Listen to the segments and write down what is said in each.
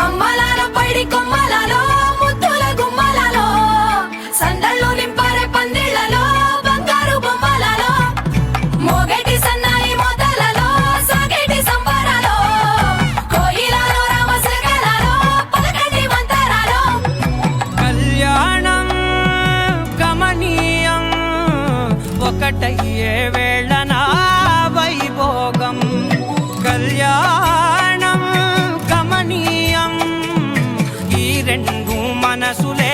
అమ్మలాల పైడి కొమ్మలలో ముద్దుల గుమ్మలలో సందళ్ళు నింపారే పందిళ్లలో బంగారు బొమ్మలలో మోగేటి సన్నాయి మొదలలో సాగేటి సంబరాలో కోయిలలో రామశకలలో పలకటి మంతరాలో కళ్యాణం గమనీయం ఒకటయ్యే వేళ నా వైభోగం కళ్యాణం గమనీయం ఈ రెండు మనసులే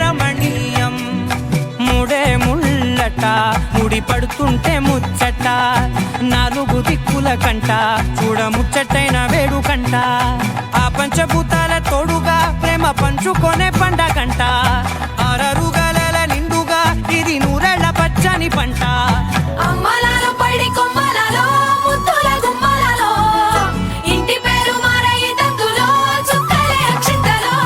రమణీయం ముడే ముళ్ళట ముడి పడుతుంటే ముచ్చట నాలుగు దిక్కుల కంట చూడ ముచ్చటైన వేడుకంట ఆ పంచభూతాల తోడుగా ప్రేమ పంచుకొనే పండగంట అరరుగలల నిండుగా ఇది నూరెళ్ళ పచ్చని పంట అమ్మలాల పైడి కొమ్మలలో ముద్దుల గుమ్మలలో ఇంటి పేరు మారయి తందులో చుక్కలే అక్షింతలో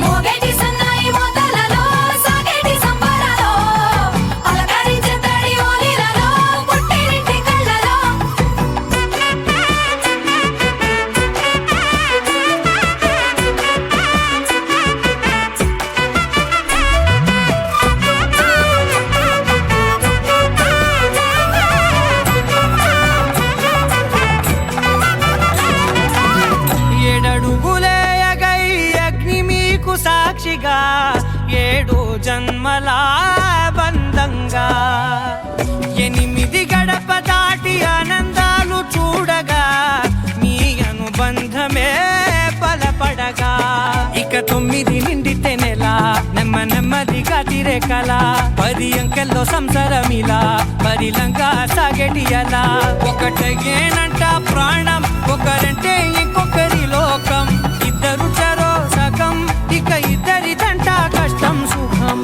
మోగేటి సన్నాయి మొదలలో సాగేటి సంబరాలో అలకరించే తడి ఓలిలలో పుట్టినింటి కళ్ళలో ఏడడుగులే ఎగై అగ్ని మీకు సాక్షిగా ఏడు జన్మల బంధంగా ఎనిమిది గడప దాటి ఆనందాలు చూడగా మీ అనుబంధమే బలపడగా ఇక 9 నిండితే నెల నెమ్మదిగా తిరేకల 10 అంకెల్లో సంసారమిలా పరిలంగా సాగేటి అలా ఒకటేనంట ప్రాణం ఒకరంటే ఇంకొకరి లోకం ఇద్దరు చరో సగం ఇక ఇద్దరిదంట కష్టం సుఖం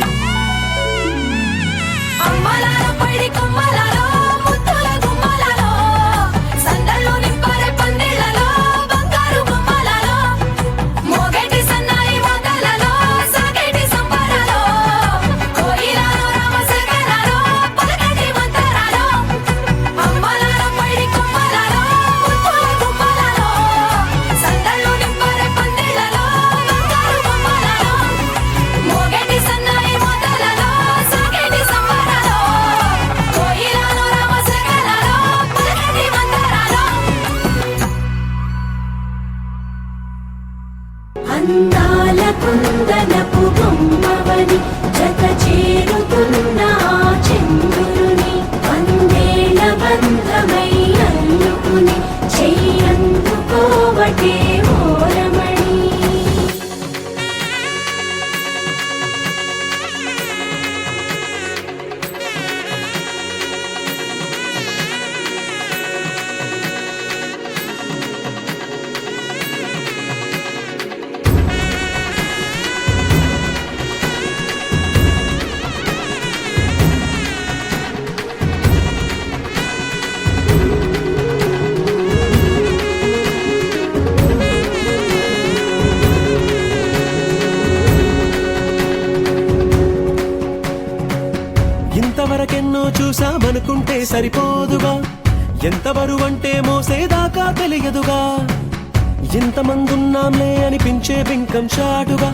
అమ్మలాల పైడి కొమ్మలలో ముద్దుల గుమ్మలలో సందళ్ళు నింపారే పందిళ్లలో బంగారు బొమ్మలలో మోగేటి సన్నాయి మొదలలో సాగేటి సంబరాలో కోయిలలో రామశకలలో పలకటి మంతరాలో అమ్మలాల పైడి కొమ్మలలో ముద్దుల గుమ్మలలో సందళ్ళు నింపారే పందిళ్లలో బంగారు బొమ్మలలో మోగేటి సన్నాయి మొదలలో సాగేటి సంబరాలో కోయిలలో రామశకలలో పలకటి మంతరాలో అందాల కుందనపు బొమ్మవని జత చేరుతున్న ఆ చంద్రుని వందేళ్ల బంధమై అల్లుకుని చెయ్యందుకోవటే ఓరమణి ఇంతవరకెన్నో చూసామనుకుంటే సరిపోదుగా ఎంత బరువంటే మోసేదాకా తెలియదుగా ఇంతమందున్నాంలే అనిపించే బింకం చాటుగా